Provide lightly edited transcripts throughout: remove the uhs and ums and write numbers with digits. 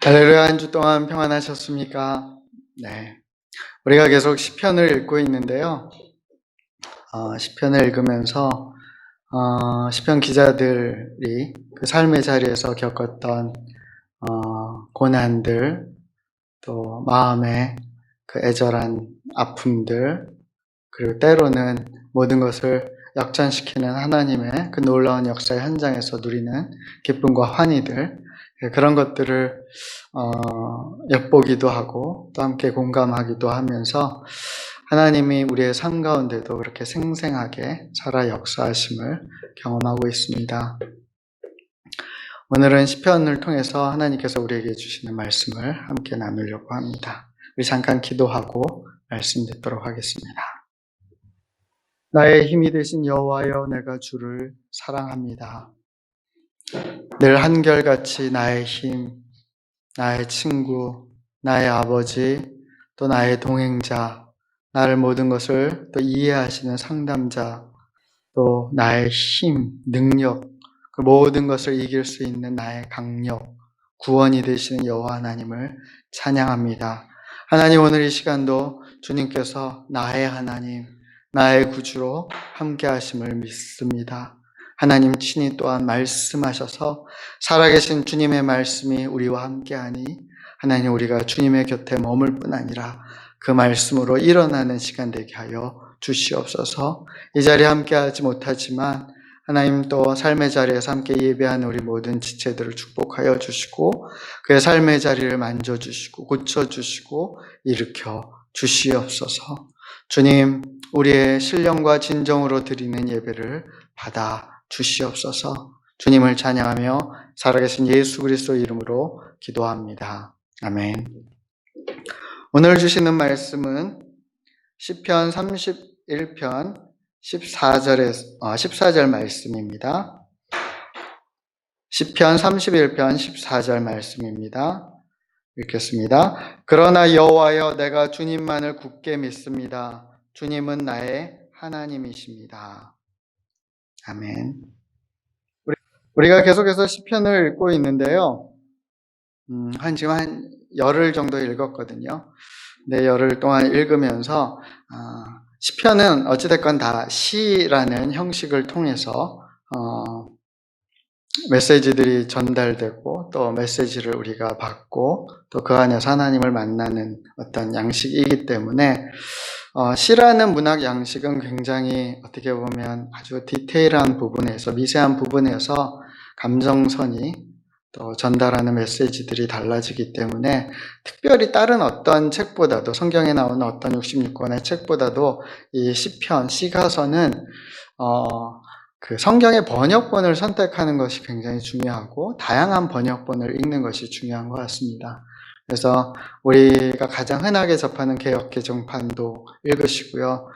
할렐루야. 한 주 동안 평안하셨습니까? 네. 우리가 계속 시편을 읽고 있는데요. 시편을 읽으면서 시편 기자들이 그 삶의 자리에서 겪었던 고난들, 또 마음의 그 애절한 아픔들, 그리고 때로는 모든 것을 역전시키는 하나님의 그 놀라운 역사의 현장에서 누리는 기쁨과 환희들, 그런 것들을 엿보기도 하고 또 함께 공감하기도 하면서 하나님이 우리의 삶 가운데도 그렇게 생생하게 살아 역사하심을 경험하고 있습니다. 오늘은 시편을 통해서 하나님께서 우리에게 주시는 말씀을 함께 나누려고 합니다. 우리 잠깐 기도하고 말씀 듣도록 하겠습니다. 나의 힘이 되신 여호와여, 내가 주를 사랑합니다. 늘 한결같이 나의 힘, 나의 친구, 나의 아버지, 또 나의 동행자, 나를 모든 것을 또 이해하시는 상담자, 또 나의 힘, 능력, 그 모든 것을 이길 수 있는 나의 강력, 구원이 되시는 여호와 하나님을 찬양합니다. 하나님, 오늘 이 시간도 주님께서 나의 하나님, 나의 구주로 함께 하심을 믿습니다. 하나님 친히 또한 말씀하셔서 살아계신 주님의 말씀이 우리와 함께하니 하나님, 우리가 주님의 곁에 머물 뿐 아니라 그 말씀으로 일어나는 시간 되게 하여 주시옵소서. 이 자리에 함께하지 못하지만 하나님 또 삶의 자리에서 함께 예배하는 우리 모든 지체들을 축복하여 주시고 그의 삶의 자리를 만져주시고 고쳐주시고 일으켜 주시옵소서. 주님, 우리의 신령과 진정으로 드리는 예배를 받아 주시옵소서. 주님을 찬양하며 살아계신 예수 그리스도 이름으로 기도합니다. 아멘. 오늘 주시는 말씀은 시편 31편 14절 말씀입니다. 시편 31편 14절 말씀입니다. 읽겠습니다. 그러나 여호와여, 내가 주님만을 굳게 믿습니다. 주님은 나의 하나님이십니다. 아멘. 우리가 계속해서 시편을 읽고 있는데요. 지금 한 열흘 정도 읽었거든요. 네, 열흘 동안 읽으면서 시편은 어찌됐건 다 시라는 형식을 통해서 메시지들이 전달되고 또 메시지를 우리가 받고 또 그 안에서 하나님을 만나는 어떤 양식이기 때문에 시라는 문학 양식은 굉장히 어떻게 보면 아주 디테일한 부분에서 미세한 부분에서 감정선이 또 전달하는 메시지들이 달라지기 때문에 특별히 다른 어떤 책보다도 성경에 나오는 어떤 66권의 책보다도 이 시편, 시가서는 그 성경의 번역본을 선택하는 것이 굉장히 중요하고 다양한 번역본을 읽는 것이 중요한 것 같습니다. 그래서 우리가 가장 흔하게 접하는 개역 개정판도 읽으시고요.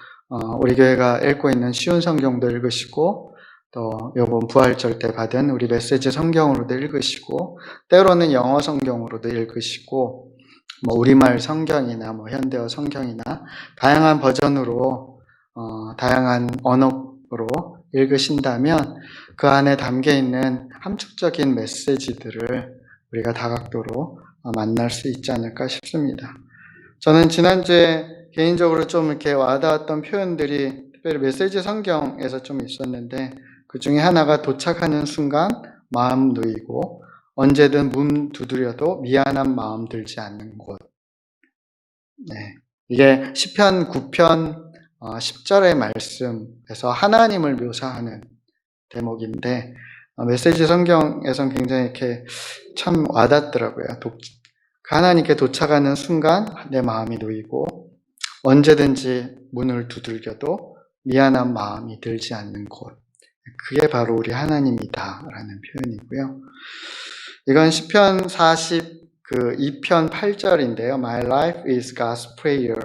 우리 교회가 읽고 있는 쉬운 성경도 읽으시고 또 이번 부활절 때 받은 우리 메시지 성경으로도 읽으시고 때로는 영어 성경으로도 읽으시고 우리말 성경이나 현대어 성경이나 다양한 버전으로 다양한 언어로 읽으신다면 그 안에 담겨있는 함축적인 메시지들을 우리가 다각도로 만날 수 있지 않을까 싶습니다. 저는 지난주에 개인적으로 좀 이렇게 와닿았던 표현들이 특별히 메시지 성경에서 좀 있었는데 그 중에 하나가 도착하는 순간 마음 놓이고 언제든 문 두드려도 미안한 마음 들지 않는 곳. 네. 이게 시편 9편 10절의 말씀에서 하나님을 묘사하는 대목인데 메시지 성경에서는 굉장히 이렇게 참 와닿더라고요. 그 하나님께 도착하는 순간 내 마음이 놓이고 언제든지 문을 두들겨도 미안한 마음이 들지 않는 곳. 그게 바로 우리 하나님이다라는 표현이고요. 이건 시편 2편 8절인데요. My life is God's prayer.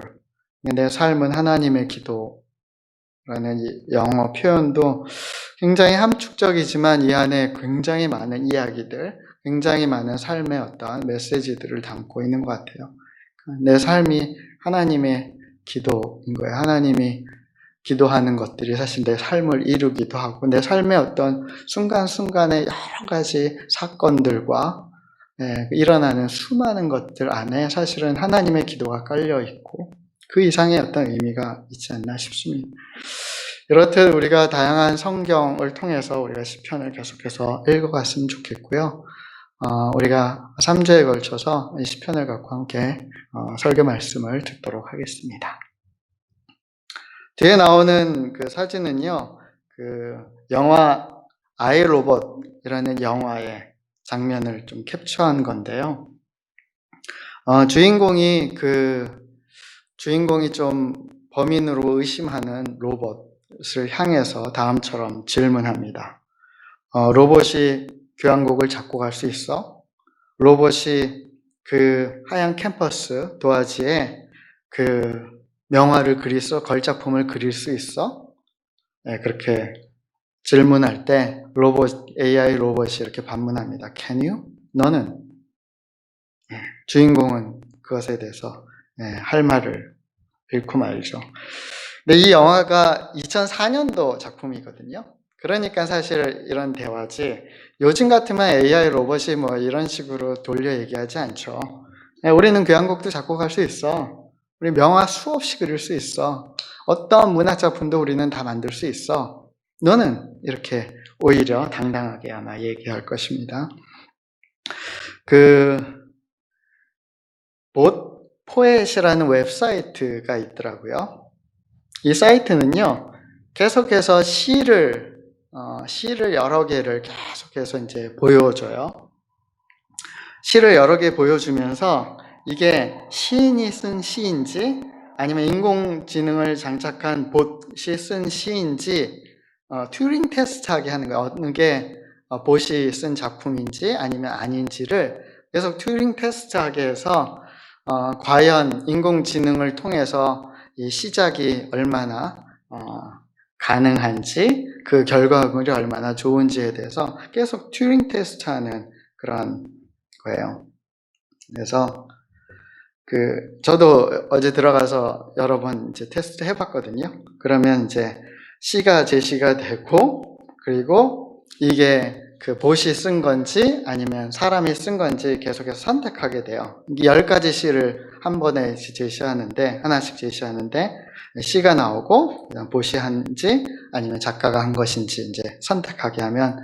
내 삶은 하나님의 기도라는 영어 표현도 굉장히 함축적이지만 이 안에 굉장히 많은 이야기들, 굉장히 많은 삶의 어떠한 메시지들을 담고 있는 것 같아요. 내 삶이 하나님의 기도인 거예요. 하나님이 기도하는 것들이 사실 내 삶을 이루기도 하고 내 삶의 어떤 순간순간의 여러 가지 사건들과 일어나는 수많은 것들 안에 사실은 하나님의 기도가 깔려 있고 그 이상의 어떤 의미가 있지 않나 싶습니다. 이렇듯 우리가 다양한 성경을 통해서 우리가 시편을 계속해서 읽어갔으면 좋겠고요. 우리가 3주에 걸쳐서 이 시편을 갖고 함께 설교 말씀을 듣도록 하겠습니다. 뒤에 나오는 그 사진은요, 그 영화 아이 로봇이라는 영화의 장면을 좀 캡처한 건데요. 주인공이 좀 범인으로 의심하는 로봇을 향해서 다음처럼 질문합니다. 로봇이 교향곡을 잡고 갈 수 있어? 로봇이 그 하얀 캠퍼스 도화지에 그 명화를 걸작품을 그릴 수 있어? 그렇게 질문할 때 AI 로봇이 이렇게 반문합니다. Can you? 너는? 주인공은 그것에 대해서 할 말을 잃고 말죠. 근데 이 영화가 2004년도 작품이거든요. 그러니까 사실 이런 대화지 요즘 같으면 AI 로봇이 뭐 이런 식으로 돌려 얘기하지 않죠. 우리는 교향곡도 작곡할 수 있어. 우리 명화 수없이 그릴 수 있어. 어떤 문학 작품도 우리는 다 만들 수 있어. 너는? 이렇게 오히려 당당하게 아마 얘기할 것입니다. 포엣이라는 웹사이트가 있더라고요. 이 사이트는요, 계속해서 시를 여러 개를 계속해서 이제 보여줘요. 시를 여러 개 보여주면서 이게 시인이 쓴 시인지 아니면 인공지능을 장착한 봇이 쓴 시인지 튜링 테스트하게 하는 거예요. 어느 게 봇이 쓴 작품인지 아니면 아닌지를 계속 튜링 테스트하게 해서 과연 인공지능을 통해서 이 시작이 얼마나 가능한지 그 결과물이 얼마나 좋은지에 대해서 계속 튜링 테스트하는 그런 거예요. 그래서 저도 어제 들어가서 여러 번 이제 테스트 해봤거든요. 그러면 이제 시가 제시가 되고, 그리고 이게 그 봇이 쓴 건지 아니면 사람이 쓴 건지 계속해서 선택하게 돼요. 10가지 시를 한 번에 하나씩 제시하는데, 시가 나오고, 그다음 봇이 한지 아니면 작가가 한 것인지 이제 선택하게 하면,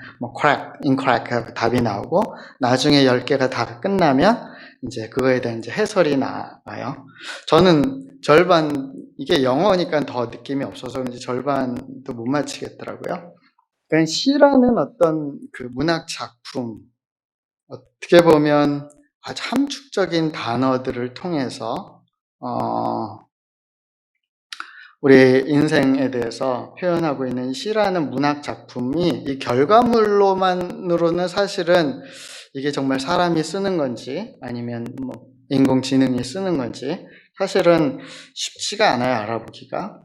incorrect 하고 답이 나오고, 나중에 10개가 다 끝나면, 이제 그거에 대한 이제 해설이 나와요. 저는 이게 영어니까 더 느낌이 없어서 그런지 절반도 못 맞히겠더라고요. 그러니까 시라는 어떤 그 문학 작품, 어떻게 보면 아주 함축적인 단어들을 통해서, 우리 인생에 대해서 표현하고 있는 시라는 문학 작품이 이 결과물로만으로는 사실은 이게 정말 사람이 쓰는 건지 아니면 뭐 인공지능이 쓰는 건지 사실은 쉽지가 않아요, 알아보기가.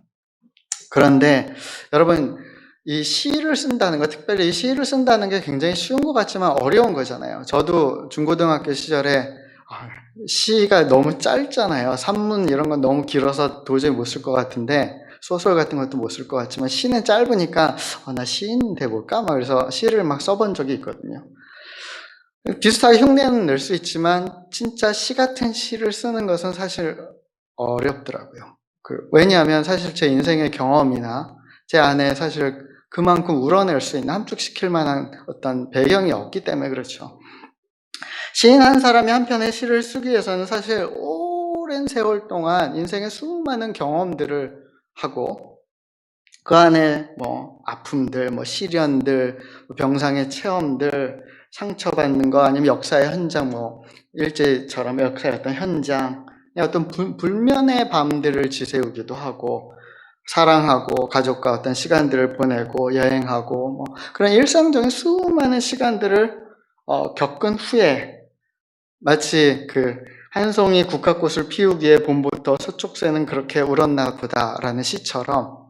그런데 여러분, 이 시를 쓴다는 거, 특별히 이 시를 쓴다는 게 굉장히 쉬운 것 같지만 어려운 거잖아요. 저도 중고등학교 시절에 시가 너무 짧잖아요. 산문 이런 건 너무 길어서 도저히 못 쓸 것 같은데, 소설 같은 것도 못 쓸 것 같지만 시는 짧으니까 나 시인 돼볼까? 막 그래서 시를 막 써본 적이 있거든요. 비슷하게 흉내는 낼 수 있지만 진짜 시 같은 시를 쓰는 것은 사실 어렵더라고요. 왜냐하면 사실 제 인생의 경험이나 제 안에 사실 그만큼 우러낼 수 있는, 함축시킬 만한 어떤 배경이 없기 때문에 그렇죠. 시인 한 사람이 한 편의 시를 쓰기 위해서는 사실 오랜 세월 동안 인생의 수많은 경험들을 하고 그 안에 뭐 아픔들, 뭐 시련들, 병상의 체험들, 상처받는 거 아니면 역사의 현장, 뭐 일제처럼 역사의 어떤 현장, 어떤 불면의 밤들을 지새우기도 하고 사랑하고 가족과 어떤 시간들을 보내고 여행하고 뭐 그런 일상적인 수많은 시간들을 겪은 후에 마치 한 송이 국화꽃을 피우기에 봄부터 서쪽 새는 그렇게 울었나 보다라는 시처럼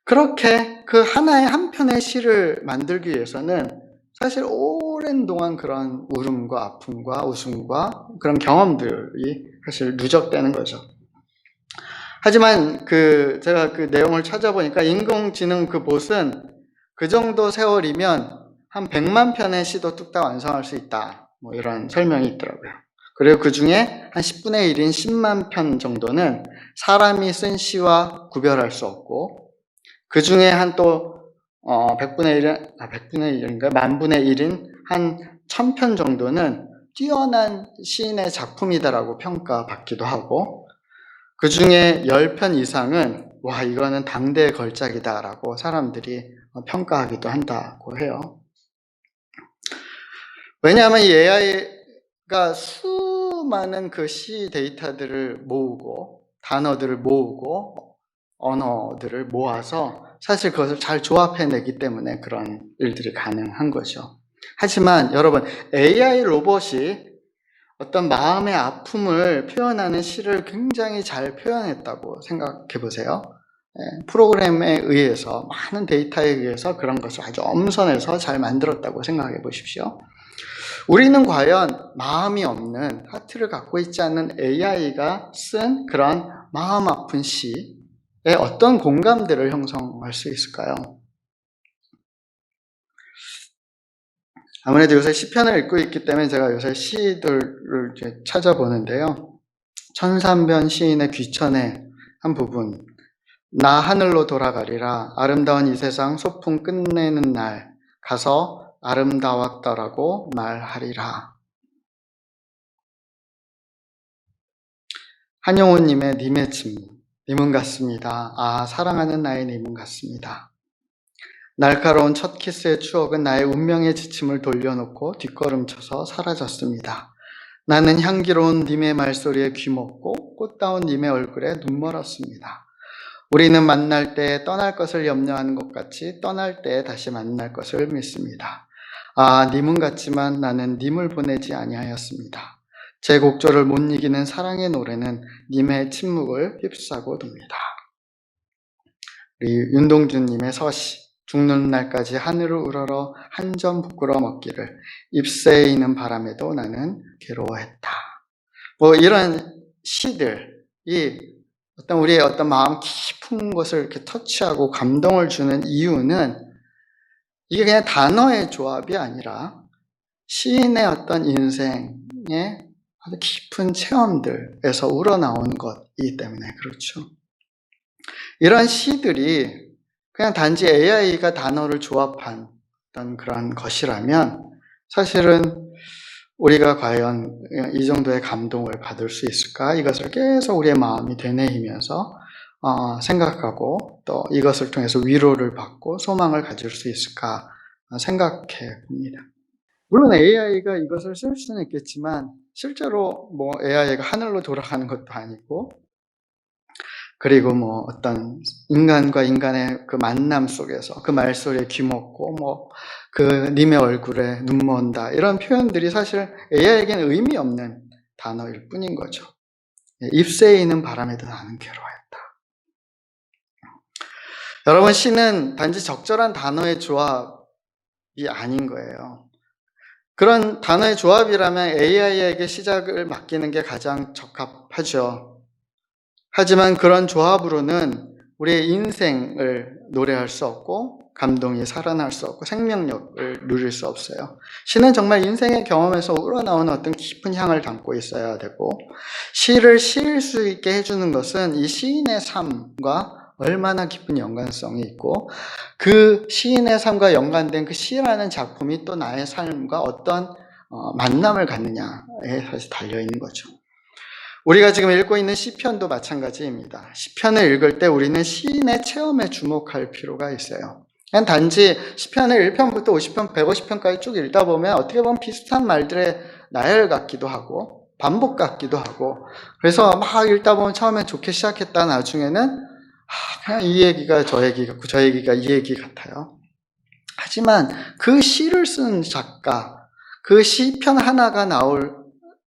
그렇게 그 하나의 한 편의 시를 만들기 위해서는 사실 오랜 동안 그런 울음과 아픔과 웃음과 그런 경험들이 사실 누적되는 거죠. 하지만 제가 그 내용을 찾아보니까 인공지능 그 봇은 그 정도 세월이면 한 100만 편의 시도 뚝딱 완성할 수 있다. 뭐 이런 설명이 있더라고요. 그리고 그 중에 한 10분의 1인 10만 편 정도는 사람이 쓴 시와 구별할 수 없고, 그 중에 한 또 100분의 1인가 만분의 1인 한 1000편 정도는 뛰어난 시인의 작품이다라고 평가받기도 하고, 그 중에 10편 이상은 와, 이거는 당대의 걸작이다라고 사람들이 평가하기도 한다고 해요. 왜냐하면 이 AI가 수많은 그 시 데이터들을 모으고 단어들을 모으고 언어들을 모아서 사실 그것을 잘 조합해내기 때문에 그런 일들이 가능한 거죠. 하지만 여러분, AI 로봇이 어떤 마음의 아픔을 표현하는 시를 굉장히 잘 표현했다고 생각해 보세요. 프로그램에 의해서, 많은 데이터에 의해서 그런 것을 아주 엄선해서 잘 만들었다고 생각해 보십시오. 우리는 과연 마음이 없는, 하트를 갖고 있지 않는 AI가 쓴 그런 마음 아픈 시에 어떤 공감대를 형성할 수 있을까요? 아무래도 요새 시편을 읽고 있기 때문에 제가 요새 시들을 찾아보는데요. 천산변 시인의 귀천의 한 부분, 나 하늘로 돌아가리라, 아름다운 이 세상 소풍 끝내는 날 가서 아름다웠더라고 말하리라. 한용호님의 님의 침묵, 님은 같습니다. 아, 사랑하는 나의 님은 같습니다. 날카로운 첫 키스의 추억은 나의 운명의 지침을 돌려놓고 뒷걸음쳐서 사라졌습니다. 나는 향기로운 님의 말소리에 귀먹고 꽃다운 님의 얼굴에 눈 멀었습니다. 우리는 만날 때 떠날 것을 염려하는 것 같이 떠날 때 다시 만날 것을 믿습니다. 아, 님은 같지만 나는 님을 보내지 아니하였습니다. 제 곡조를 못 이기는 사랑의 노래는 님의 침묵을 휩싸고 돕니다. 우리 윤동준님의 서시, 죽는 날까지 하늘을 우러러 한 점 부끄러 먹기를 잎새에 있는 바람에도 나는 괴로워했다. 뭐 이런 시들이 어떤 우리의 어떤 마음 깊은 것을 이렇게 터치하고 감동을 주는 이유는 이게 그냥 단어의 조합이 아니라 시인의 어떤 인생의 아주 깊은 체험들에서 우러나온 것이기 때문에 그렇죠. 이런 시들이 그냥 단지 AI가 단어를 조합한 어떤 그런 것이라면 사실은 우리가 과연 이 정도의 감동을 받을 수 있을까? 이것을 계속 우리의 마음이 되뇌이면서 생각하고 또 이것을 통해서 위로를 받고 소망을 가질 수 있을까 생각해 봅니다. 물론 AI가 이것을 쓸 수는 있겠지만 실제로 뭐 AI가 하늘로 돌아가는 것도 아니고, 그리고 뭐 어떤 인간과 인간의 그 만남 속에서 그 말소리에 귀먹고 뭐 그 님의 얼굴에 눈 먼다, 이런 표현들이 사실 AI에게는 의미 없는 단어일 뿐인 거죠. 잎새에 있는 바람에도 나는 괴로워했다. 여러분, 시는 단지 적절한 단어의 조합이 아닌 거예요. 그런 단어의 조합이라면 AI에게 시작을 맡기는 게 가장 적합하죠. 하지만 그런 조합으로는 우리의 인생을 노래할 수 없고 감동이 살아날 수 없고 생명력을 누릴 수 없어요. 시는 정말 인생의 경험에서 우러나오는 어떤 깊은 향을 담고 있어야 되고, 시를 시일 수 있게 해주는 것은 이 시인의 삶과 얼마나 깊은 연관성이 있고 그 시인의 삶과 연관된 그 시라는 작품이 또 나의 삶과 어떤 만남을 갖느냐에 사실 달려있는 거죠. 우리가 지금 읽고 있는 시편도 마찬가지입니다. 시편을 읽을 때 우리는 시인의 체험에 주목할 필요가 있어요. 그냥 단지 시편을 1편부터 50편, 150편까지 쭉 읽다 보면 어떻게 보면 비슷한 말들의 나열 같기도 하고 반복 같기도 하고, 그래서 막 읽다 보면 처음엔 좋게 시작했다 나중에는 그냥 이 얘기가 저 얘기 같고 저 얘기가 이 얘기 같아요. 하지만 그 시를 쓴 작가, 그 시편 하나가 나올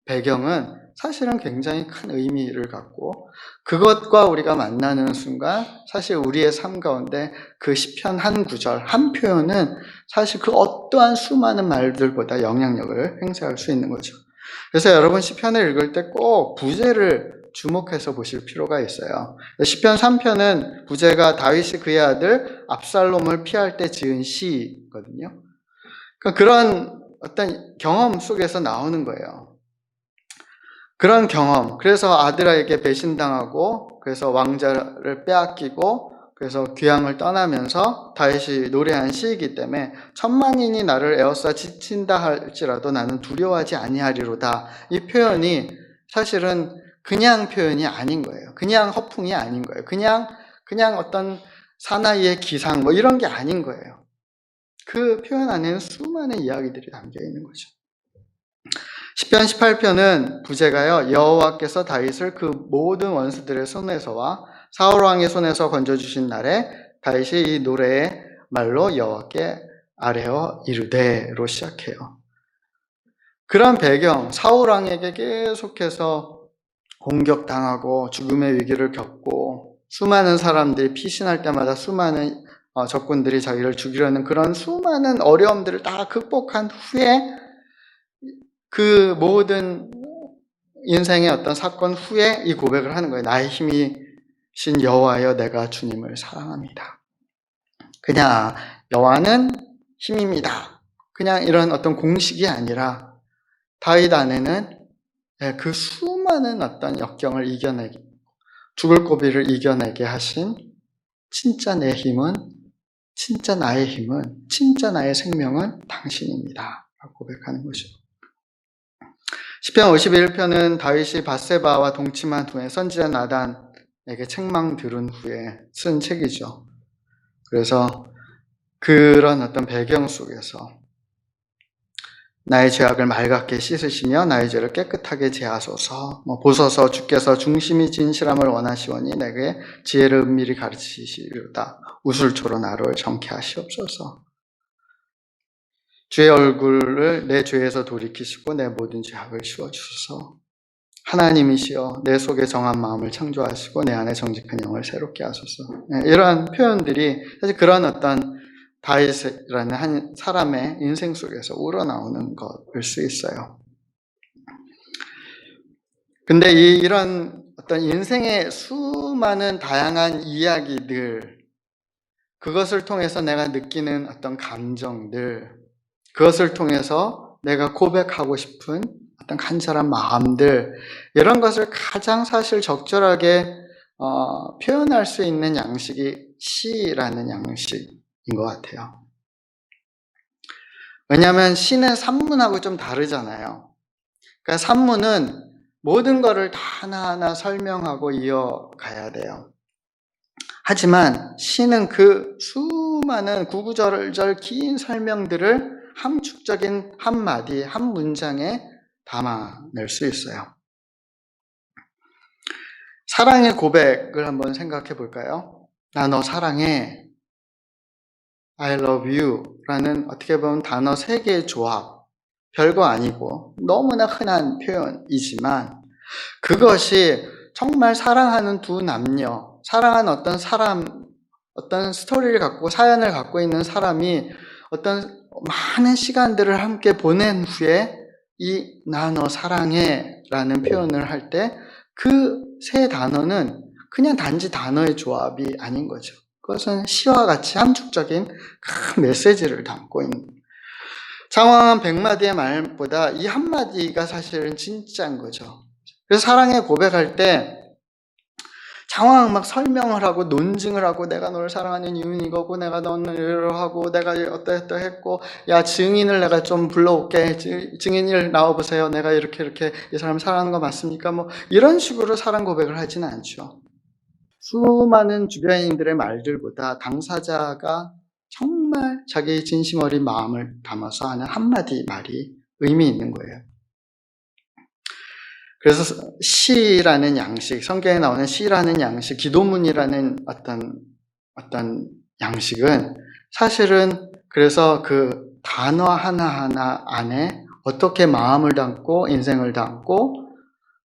배경은 사실은 굉장히 큰 의미를 갖고, 그것과 우리가 만나는 순간 사실 우리의 삶 가운데 그 시편 한 구절, 한 표현은 사실 그 어떠한 수많은 말들보다 영향력을 행사할 수 있는 거죠. 그래서 여러분 시편을 읽을 때 꼭 부제를 주목해서 보실 필요가 있어요. 시편 3편은 부제가 다윗이 그의 아들 압살롬을 피할 때 지은 시거든요. 그러니까 그런 어떤 경험 속에서 나오는 거예요. 그런 경험, 그래서 아들에게 배신당하고 그래서 왕자를 빼앗기고 그래서 귀향을 떠나면서 다윗이 노래한 시이기 때문에 천만인이 나를 에워싸 지친다 할지라도 나는 두려워하지 아니하리로다. 이 표현이 사실은 그냥 표현이 아닌 거예요. 그냥 허풍이 아닌 거예요. 그냥 어떤 사나이의 기상 뭐 이런 게 아닌 거예요. 그 표현 안에는 수많은 이야기들이 담겨 있는 거죠. 시편 18편은 부제가요, 여호와께서 다윗을 그 모든 원수들의 손에서와 사울 왕의 손에서 건져주신 날에 다윗이 이 노래의 말로 여호와께 아뢰어 이르되로 시작해요. 그런 배경, 사울 왕에게 계속해서 공격당하고 죽음의 위기를 겪고 수많은 사람들이 피신할 때마다 수많은 적군들이 자기를 죽이려는 그런 수많은 어려움들을 다 극복한 후에 그 모든 인생의 어떤 사건 후에 이 고백을 하는 거예요. 나의 힘이신 여호와여 내가 주님을 사랑합니다. 그냥 여호와는 힘입니다. 그냥 이런 어떤 공식이 아니라 다윗 안에는 그 수많은 어떤 역경을 이겨내기, 죽을 고비를 이겨내게 하신 진짜 내 힘은, 진짜 나의 힘은, 진짜 나의 생명은 당신입니다. 라고 고백하는 거죠. 시편 51편은 다윗이 밧세바와 동침한 후에 선지자 나단에게 책망 들은 후에 쓴 책이죠. 그래서 그런 어떤 배경 속에서 나의 죄악을 맑게 씻으시며 나의 죄를 깨끗하게 제하소서, 보소서 주께서 중심이 진실함을 원하시오니 내게 지혜를 은밀히 가르치시리로다. 우술초로 나를 정케 하시옵소서. 주의 얼굴을 내 죄에서 돌이키시고 내 모든 죄악을 씌워주소서. 하나님이시여 내 속에 정한 마음을 창조하시고 내 안에 정직한 영을 새롭게 하소서. 이러한 표현들이 사실 그런 어떤 다윗이라는 한 사람의 인생 속에서 우러나오는 것일 수 있어요. 근데 이런 어떤 인생의 수많은 다양한 이야기들, 그것을 통해서 내가 느끼는 어떤 감정들, 그것을 통해서 내가 고백하고 싶은 어떤 간절한 마음들, 이런 것을 가장 사실 적절하게 표현할 수 있는 양식이 시라는 양식인 것 같아요. 왜냐하면 시는 산문하고 좀 다르잖아요. 그러니까 산문은 모든 것을 다 하나하나 설명하고 이어가야 돼요. 하지만 시는 그 수많은 구구절절 긴 설명들을 함축적인 한마디, 한 문장에 담아낼 수 있어요. 사랑의 고백을 한번 생각해 볼까요? 나 너 사랑해. I love you 라는 어떻게 보면 단어 3개의 조합. 별거 아니고 너무나 흔한 표현이지만 그것이 정말 사랑하는 두 남녀, 사랑하는 어떤 사람, 어떤 스토리를 갖고 사연을 갖고 있는 사람이 어떤 많은 시간들을 함께 보낸 후에 이 나 너 사랑해 라는 표현을 할 때 그 세 단어는 그냥 단지 단어의 조합이 아닌 거죠. 그것은 시와 같이 함축적인 큰 메시지를 담고 있는 장황한 100마디의 말보다 이 한마디가 사실은 진짜인 거죠. 그래서 사랑에 고백할 때 장황 막 설명을 하고 논증을 하고 내가 너를 사랑하는 이유는 이거고 내가 너를 이러하고 내가 어떠 했고 야 증인을 내가 좀 불러올게 증인을 나와보세요 내가 이렇게 이 사람 사랑하는 거 맞습니까? 뭐 이런 식으로 사랑 고백을 하지는 않죠. 수많은 주변인들의 말들보다 당사자가 정말 자기의 진심 어린 마음을 담아서 하는 한마디 말이 의미 있는 거예요. 그래서 시라는 양식, 성경에 나오는 시라는 양식, 기도문이라는 어떤 양식은 사실은 그래서 그 단어 하나하나 안에 어떻게 마음을 담고 인생을 담고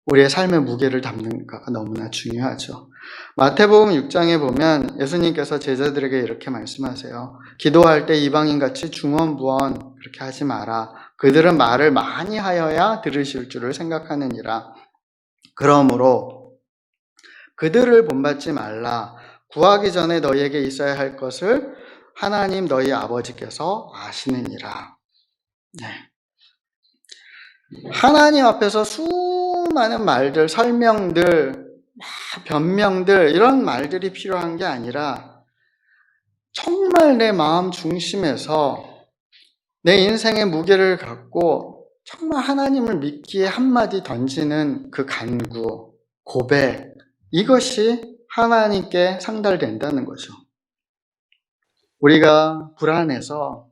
우리의 삶의 무게를 담는가가 너무나 중요하죠. 마태복음 6장에 보면 예수님께서 제자들에게 이렇게 말씀하세요. 기도할 때 이방인같이 중언부언 그렇게 하지 마라. 그들은 말을 많이 하여야 들으실 줄을 생각하느니라. 그러므로 그들을 본받지 말라. 구하기 전에 너희에게 있어야 할 것을 하나님 너희 아버지께서 아시느니라. 네. 하나님 앞에서 수많은 말들, 설명들, 변명들 이런 말들이 필요한 게 아니라 정말 내 마음 중심에서 내 인생의 무게를 갖고 정말 하나님을 믿기에 한마디 던지는 그 간구, 고백, 이것이 하나님께 상달된다는 거죠. 우리가 불안해서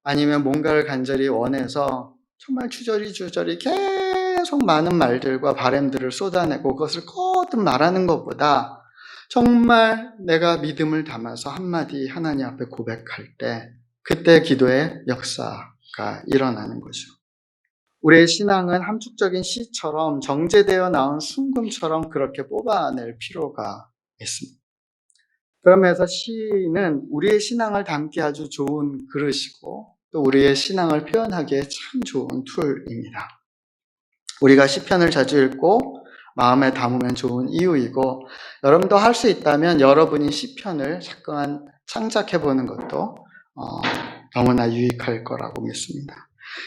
아니면 뭔가를 간절히 원해서 정말 주저리 계속 많은 말들과 바램들을 쏟아내고 그것을 거듭 말하는 것보다 정말 내가 믿음을 담아서 한마디 하나님 앞에 고백할 때 그때 기도의 역사가 일어나는 거죠. 우리의 신앙은 함축적인 시처럼 정제되어 나온 순금처럼 그렇게 뽑아낼 필요가 있습니다. 그러면서 시는 우리의 신앙을 담기 아주 좋은 그릇이고 또 우리의 신앙을 표현하기에 참 좋은 툴입니다. 우리가 시편을 자주 읽고 마음에 담으면 좋은 이유이고 여러분도 할 수 있다면 여러분이 시편을 잠깐 창작해보는 것도 너무나 유익할 거라고 믿습니다.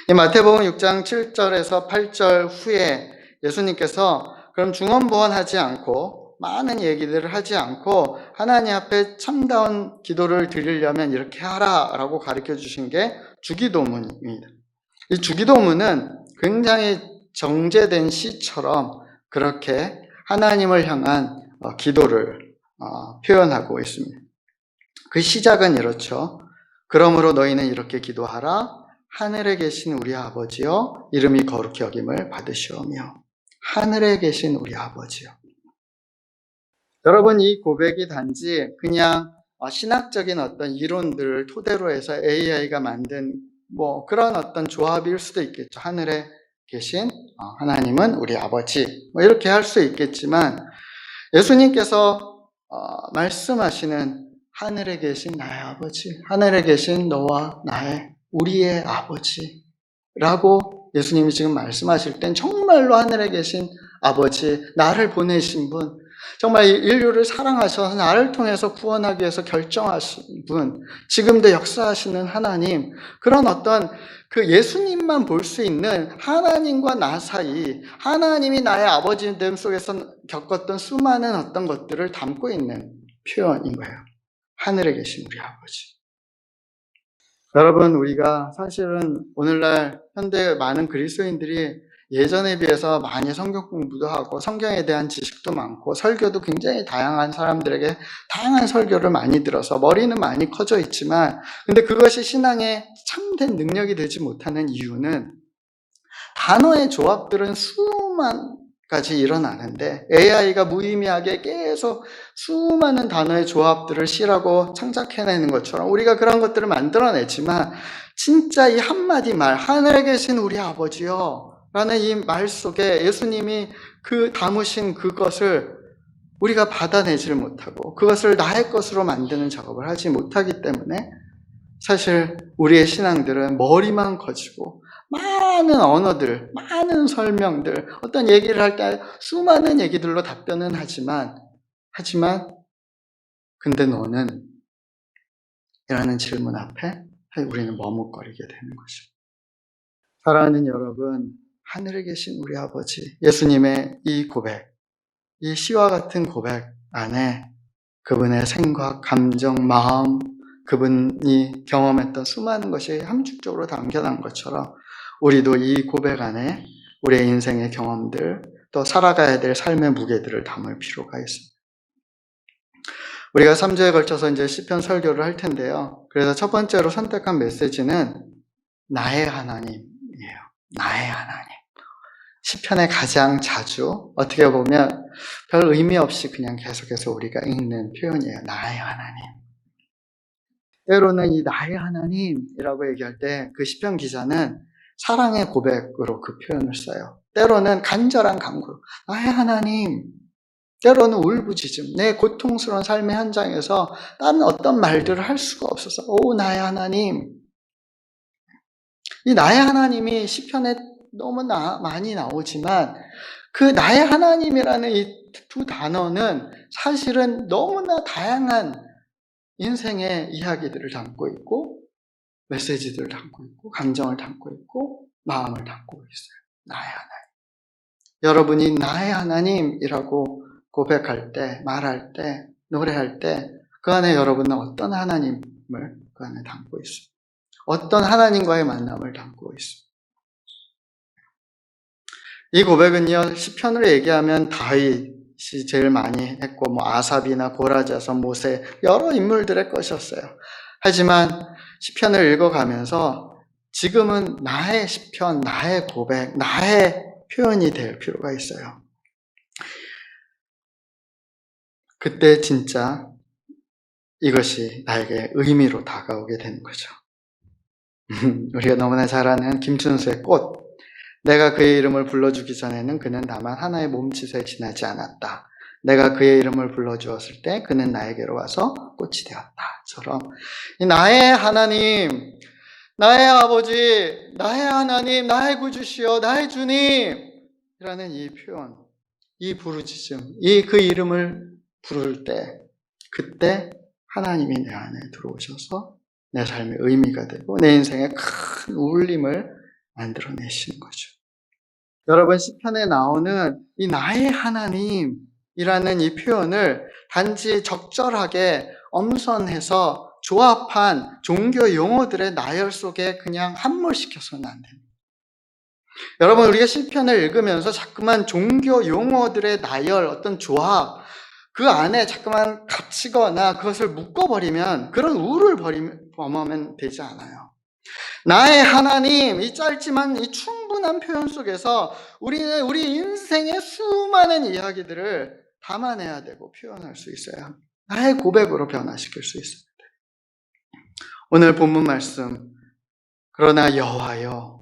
이 마태복음 6장 7절에서 8절 후에 예수님께서 그럼 중언부언하지 않고 많은 얘기들을 하지 않고 하나님 앞에 참다운 기도를 드리려면 이렇게 하라라고 가르쳐 주신 게 주기도문입니다. 이 주기도문은 굉장히 정제된 시처럼 그렇게 하나님을 향한 기도를 표현하고 있습니다. 그 시작은 이렇죠. 그러므로 너희는 이렇게 기도하라. 하늘에 계신 우리 아버지여 이름이 거룩히 여김을 받으시오며. 하늘에 계신 우리 아버지여. 여러분, 이 고백이 단지 그냥 신학적인 어떤 이론들을 토대로 해서 AI가 만든 그런 어떤 조합일 수도 있겠죠. 하늘에 계신 하나님은 우리 아버지 이렇게 할 수 있겠지만 예수님께서 말씀하시는 하늘에 계신 나의 아버지, 하늘에 계신 너와 나의 우리의 아버지라고 예수님이 지금 말씀하실 땐 정말로 하늘에 계신 아버지, 나를 보내신 분, 정말 인류를 사랑하셔서 나를 통해서 구원하기 위해서 결정하신 분, 지금도 역사하시는 하나님, 그런 어떤 그 예수님만 볼 수 있는 하나님과 나 사이, 하나님이 나의 아버지됨 속에서 겪었던 수많은 어떤 것들을 담고 있는 표현인 거예요. 하늘에 계신 우리 아버지. 여러분, 우리가 사실은 오늘날 현대 많은 그리스도인들이 예전에 비해서 많이 성경 공부도 하고 성경에 대한 지식도 많고 설교도 굉장히 다양한 사람들에게 다양한 설교를 많이 들어서 머리는 많이 커져 있지만 근데 그것이 신앙의 참된 능력이 되지 못하는 이유는 단어의 조합들은 수만 가지 일어나는데 AI가 무의미하게 계속 수많은 단어의 조합들을 시라고 창작해내는 것처럼 우리가 그런 것들을 만들어내지만 진짜 이 한마디 말, 하늘에 계신 우리 아버지요 라는 이 말 속에 예수님이 그 담으신 그것을 우리가 받아내지를 못하고 그것을 나의 것으로 만드는 작업을 하지 못하기 때문에 사실 우리의 신앙들은 머리만 커지고 많은 언어들, 많은 설명들, 어떤 얘기를 할 때 수많은 얘기들로 답변은 하지만 근데 너는? 이라는 질문 앞에 우리는 머뭇거리게 되는 거죠. 사랑하는 여러분, 하늘에 계신 우리 아버지, 예수님의 이 고백, 이 시와 같은 고백 안에 그분의 생각, 감정, 마음, 그분이 경험했던 수많은 것이 함축적으로 담겨난 것처럼 우리도 이 고백 안에 우리의 인생의 경험들, 또 살아가야 될 삶의 무게들을 담을 필요가 있습니다. 우리가 3주에 걸쳐서 이제 시편 설교를 할 텐데요. 그래서 첫 번째로 선택한 메시지는 나의 하나님이에요. 나의 하나님. 시편에 가장 자주 어떻게 보면 별 의미 없이 그냥 계속해서 우리가 읽는 표현이에요. 나의 하나님. 때로는 이 나의 하나님이라고 얘기할 때 그 시편 기자는 사랑의 고백으로 그 표현을 써요. 때로는 간절한 간구로 나의 하나님. 때로는 울부짖음, 내 고통스러운 삶의 현장에서 나는 어떤 말들을 할 수가 없어서 오 나의 하나님. 이 나의 하나님이 시편에 너무 많이 나오지만 그 나의 하나님이라는 이 두 단어는 사실은 너무나 다양한 인생의 이야기들을 담고 있고 메시지들을 담고 있고 감정을 담고 있고 마음을 담고 있어요. 나의 하나님. 여러분이 나의 하나님이라고 고백할 때, 말할 때, 노래할 때 그 안에 여러분은 어떤 하나님을 그 안에 담고 있어요. 어떤 하나님과의 만남을 담고 있어요. 이 고백은요, 시편으로 얘기하면 다윗이 제일 많이 했고, 아삽이나 고라자손, 모세, 여러 인물들의 것이었어요. 하지만 시편을 읽어가면서 지금은 나의 시편, 나의 고백, 나의 표현이 될 필요가 있어요. 그때 진짜 이것이 나에게 의미로 다가오게 되는 거죠. 우리가 너무나 잘 아는 김춘수의 꽃. 내가 그의 이름을 불러주기 전에는 그는 다만 하나의 몸짓에 지나지 않았다. 내가 그의 이름을 불러주었을 때 그는 나에게로 와서 꽃이 되었다.처럼 나의 하나님, 나의 아버지, 나의 하나님, 나의 구주시여, 나의 주님 이라는 이 표현, 이 부르짖음, 그 이름을 부를 때 그때 하나님이 내 안에 들어오셔서 내 삶의 의미가 되고 내 인생에 큰 울림을 만들어내시는 거죠. 여러분, 시편에 나오는 이 나의 하나님이라는 이 표현을 단지 적절하게 엄선해서 조합한 종교 용어들의 나열 속에 그냥 함몰시켜서는 안 됩니다. 여러분, 우리가 시편을 읽으면서 자꾸만 종교 용어들의 나열, 어떤 조합, 그 안에 자꾸만 갇히거나 그것을 묶어버리면 그런 우를 범하면 되지 않아요. 나의 하나님, 이 짧지만 이 충분한 표현 속에서 우리는 우리 인생의 수많은 이야기들을 담아내야 되고 표현할 수 있어요. 나의 고백으로 변화시킬 수 있습니다. 오늘 본문 말씀, 그러나 여호와여,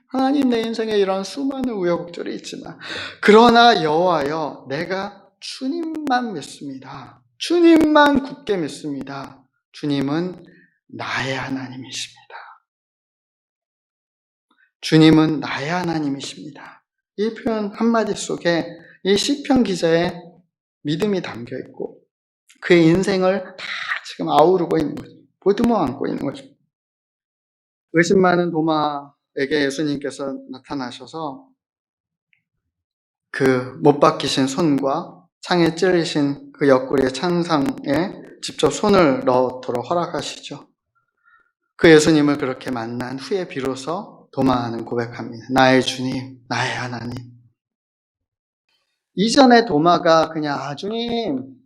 하나님, 내 인생에 이런 수많은 우여곡절이 있지만 그러나 여호와여, 내가 주님만 믿습니다. 주님만 굳게 믿습니다. 주님은 나의 하나님이십니다. 주님은 나의 하나님이십니다. 이 표현 한마디 속에 이 시편 기자의 믿음이 담겨 있고 그의 인생을 다 지금 아우르고 있는 거죠. 보듬어 안고 있는 거죠. 의심 많은 도마에게 예수님께서 나타나셔서 그 못 박히신 손과 창에 찔리신 그 옆구리의 찬상에 직접 손을 넣도록 허락하시죠. 그 예수님을 그렇게 만난 후에 비로소 도마는 고백합니다. 나의 주님, 나의 하나님. 이전에 도마가 그냥 주님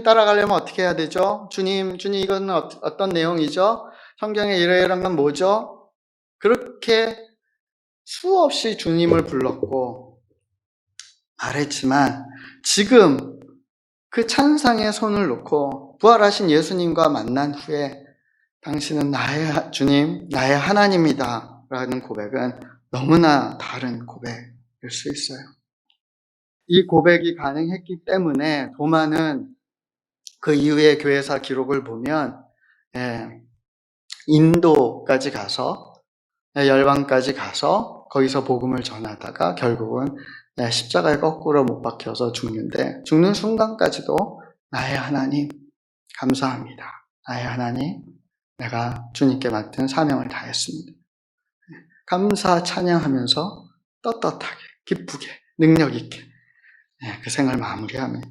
따라가려면 어떻게 해야 되죠? 주님 이건 어떤 내용이죠? 성경에 이런 건 뭐죠? 그렇게 수없이 주님을 불렀고 말했지만 지금 그 찬상에 손을 놓고 부활하신 예수님과 만난 후에 당신은 나의 주님, 나의 하나님이다 라는 고백은 너무나 다른 고백일 수 있어요. 이 고백이 가능했기 때문에 도마는 그 이후의 교회사 기록을 보면 인도까지 가서 열방까지 가서 거기서 복음을 전하다가 결국은 십자가에 거꾸로 못 박혀서 죽는데 죽는 순간까지도 나의 하나님 감사합니다. 나의 하나님 내가 주님께 맡은 사명을 다했습니다. 감사 찬양하면서 떳떳하게 기쁘게 능력 있게 그 생을 마무리합니다.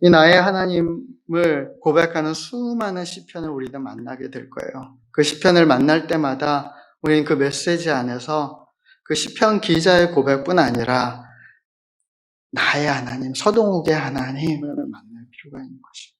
이 나의 하나님을 고백하는 수많은 시편을 우리는 만나게 될 거예요. 그 시편을 만날 때마다 우리는 그 메시지 안에서 그 시편 기자의 고백뿐 아니라 나의 하나님, 서동욱의 하나님을 만날 필요가 있는 것이죠.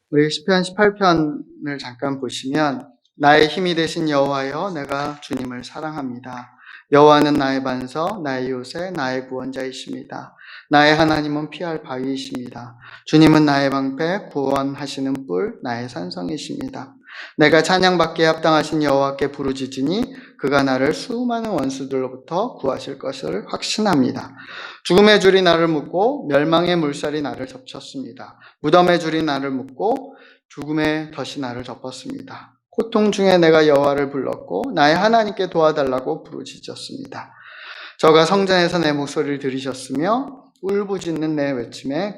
우리 시편 18편을 잠깐 보시면 나의 힘이 되신 여호와여, 내가 주님을 사랑합니다. 여호와는 나의 반석, 나의 요새, 나의 구원자이십니다. 나의 하나님은 피할 바위이십니다. 주님은 나의 방패, 구원하시는 뿔, 나의 산성이십니다. 내가 찬양받기에 합당하신 여호와께 부르짖으니 그가 나를 수많은 원수들로부터 구하실 것을 확신합니다. 죽음의 줄이 나를 묶고 멸망의 물살이 나를 덮쳤습니다. 무덤의 줄이 나를 묶고 죽음의 덫이 나를 덮었습니다. 고통 중에 내가 여호와를 불렀고 나의 하나님께 도와달라고 부르짖었습니다. 저가 성전에서 내 목소리를 들으셨으며 울부짖는 내 외침에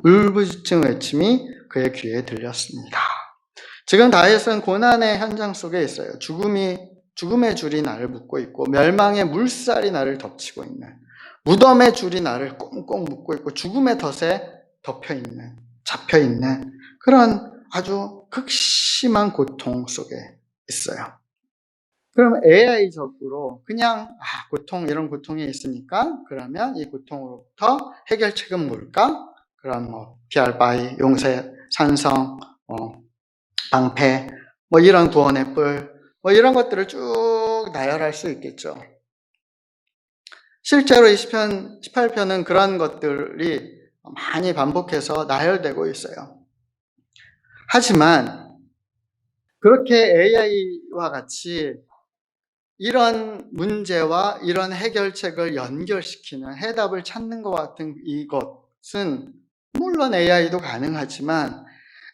울부짖는 외침이 그의 귀에 들렸습니다. 지금 다윗은 고난의 현장 속에 있어요. 죽음의 줄이 나를 묶고 있고 멸망의 물살이 나를 덮치고 있는, 무덤의 줄이 나를 꽁꽁 묶고 있고 죽음의 덫에 잡혀있는 그런 아주 극심한 고통 속에 있어요. 그럼 AI적으로 그냥 이런 고통이 있으니까 그러면 이 고통으로부터 해결책은 뭘까? 그럼 피할 바위, 용세, 산성, 방패, 이런 구원의 뿔, 이런 것들을 쭉 나열할 수 있겠죠. 실제로 이 시편 18편은 그런 것들이 많이 반복해서 나열되고 있어요. 하지만 그렇게 AI와 같이 이런 문제와 이런 해결책을 연결시키는, 해답을 찾는 것 같은 이것은 물론 AI도 가능하지만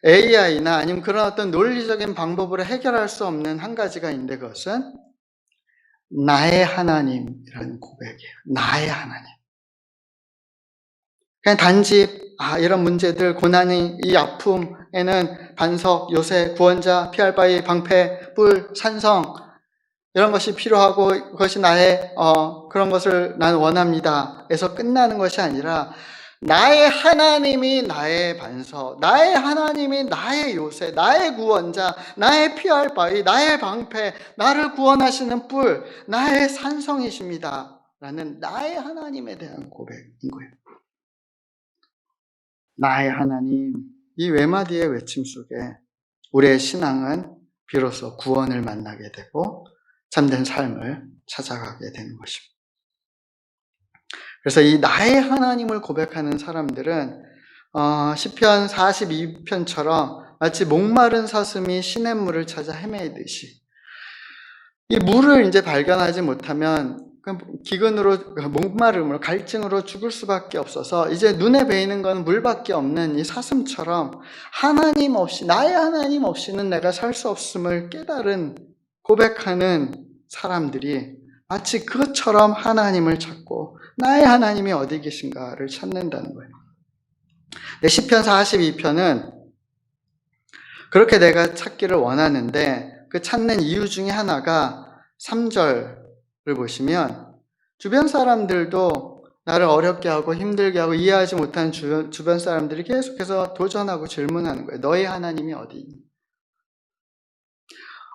AI나 아니면 그런 어떤 논리적인 방법으로 해결할 수 없는 한 가지가 있는데, 그것은 나의 하나님이라는 고백이에요. 나의 하나님. 그냥 단지 이런 문제들, 고난이, 이 아픔에는 반석, 요새, 구원자, 피할 바위, 방패, 뿔, 산성, 이런 것이 필요하고 그것이 나의 그런 것을 나는 원합니다 에서 끝나는 것이 아니라 나의 하나님이 나의 반석, 나의 하나님이 나의 요새, 나의 구원자, 나의 피할 바위, 나의 방패, 나를 구원하시는 뿔, 나의 산성이십니다 라는 나의 하나님에 대한 고백인 거예요. 나의 하나님, 이 외마디의 외침 속에 우리의 신앙은 비로소 구원을 만나게 되고 참된 삶을 찾아가게 되는 것입니다. 그래서 이 나의 하나님을 고백하는 사람들은 시편 42편처럼 마치 목마른 사슴이 시냇물을 찾아 헤매이듯이, 이 물을 이제 발견하지 못하면 기근으로, 목마름으로, 갈증으로 죽을 수밖에 없어서 이제 눈에 베이는 건 물밖에 없는 이 사슴처럼 하나님 없이, 나의 하나님 없이는 내가 살 수 없음을 깨달은, 고백하는 사람들이 마치 그것처럼 하나님을 찾고 나의 하나님이 어디 계신가를 찾는다는 거예요. 시편 42편은 그렇게 내가 찾기를 원하는데 그 찾는 이유 중에 하나가 3절을 보시면 주변 사람들도 나를 어렵게 하고 힘들게 하고 이해하지 못하는 주변 사람들이 계속해서 도전하고 질문하는 거예요. 너의 하나님이 어디 있니?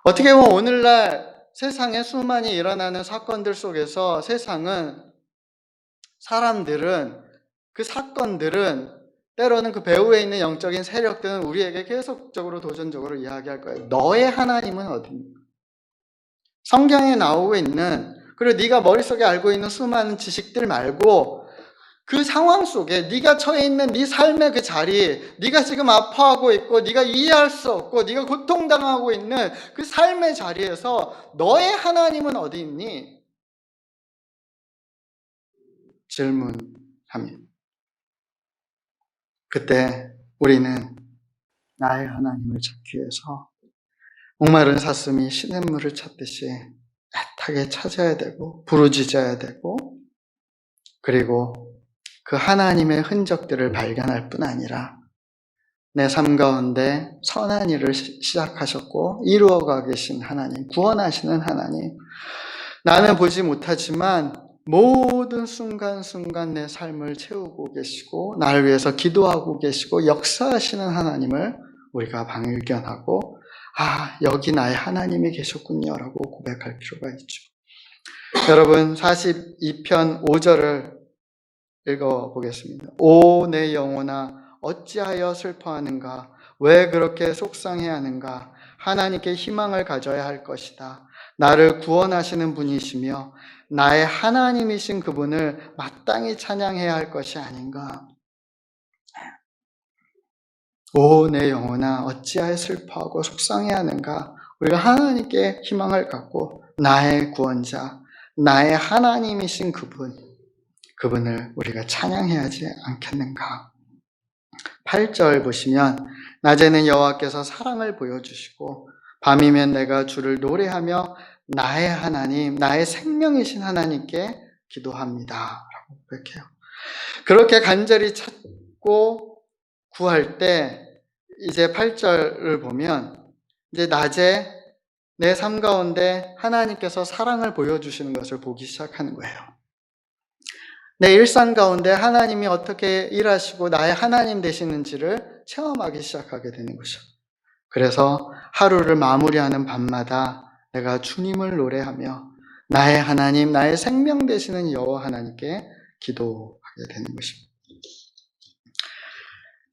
어떻게 보면 오늘날 세상에 수많이 일어나는 사건들 속에서 사람들은, 그 사건들은 때로는 그 배후에 있는 영적인 세력들은 우리에게 계속적으로 도전적으로 이야기할 거예요. 너의 하나님은 어디니? 성경에 나오고 있는, 그리고 네가 머릿속에 알고 있는 수많은 지식들 말고 그 상황 속에 네가 처해 있는 네 삶의 그 자리, 네가 지금 아파하고 있고 네가 이해할 수 없고 네가 고통당하고 있는 그 삶의 자리에서 너의 하나님은 어디 있니? 질문합니다. 그때 우리는 나의 하나님을 찾기 위해서 목마른 사슴이 시냇물을 찾듯이 애타게 찾아야 되고 부르짖어야 되고, 그리고 그 하나님의 흔적들을 발견할 뿐 아니라 내 삶 가운데 선한 일을 시작하셨고 이루어가 계신 하나님, 구원하시는 하나님, 나는 보지 못하지만 모든 순간순간 내 삶을 채우고 계시고 나를 위해서 기도하고 계시고 역사하시는 하나님을 우리가 발견하고 여기 나의 하나님이 계셨군요 라고 고백할 필요가 있죠. 여러분, 42편 5절을 읽어보겠습니다. 오 내 영혼아 어찌하여 슬퍼하는가? 왜 그렇게 속상해하는가? 하나님께 희망을 가져야 할 것이다. 나를 구원하시는 분이시며 나의 하나님이신 그분을 마땅히 찬양해야 할 것이 아닌가? 오 내 영혼아 어찌하여 슬퍼하고 속상해하는가? 우리가 하나님께 희망을 갖고 나의 구원자, 나의 하나님이신 그분을 우리가 찬양해야지 않겠는가? 8절 보시면 낮에는 여호와께서 사랑을 보여주시고 밤이면 내가 주를 노래하며 나의 하나님, 나의 생명이신 하나님께 기도합니다. 라고 고백해요. 그렇게 간절히 찾고 구할 때 이제 8절을 보면 이제 낮에 내 삶 가운데 하나님께서 사랑을 보여주시는 것을 보기 시작하는 거예요. 내 일상 가운데 하나님이 어떻게 일하시고 나의 하나님 되시는지를 체험하기 시작하게 되는 것이죠. 그래서 하루를 마무리하는 밤마다 내가 주님을 노래하며 나의 하나님, 나의 생명 되시는 여호와 하나님께 기도하게 되는 것입니다.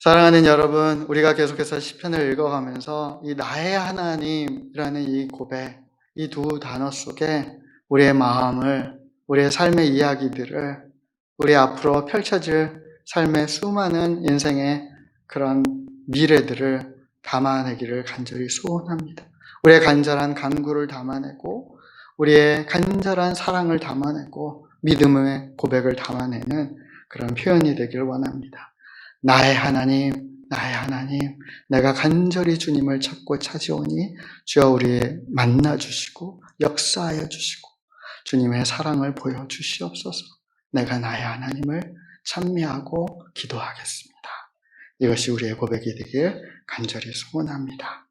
사랑하는 여러분, 우리가 계속해서 시편을 읽어가면서 이 나의 하나님이라는 이 고백, 이 두 단어 속에 우리의 마음을, 우리의 삶의 이야기들을, 우리 앞으로 펼쳐질 삶의 수많은 인생의 그런 미래들을 담아내기를 간절히 소원합니다. 우리의 간절한 간구를 담아내고 우리의 간절한 사랑을 담아내고 믿음의 고백을 담아내는 그런 표현이 되기를 원합니다. 나의 하나님, 나의 하나님, 내가 간절히 주님을 찾고 찾아오니 주여 우리 만나주시고 역사하여 주시고 주님의 사랑을 보여주시옵소서. 내가 나의 하나님을 찬미하고 기도하겠습니다. 이것이 우리의 고백이 되길 간절히 소원합니다.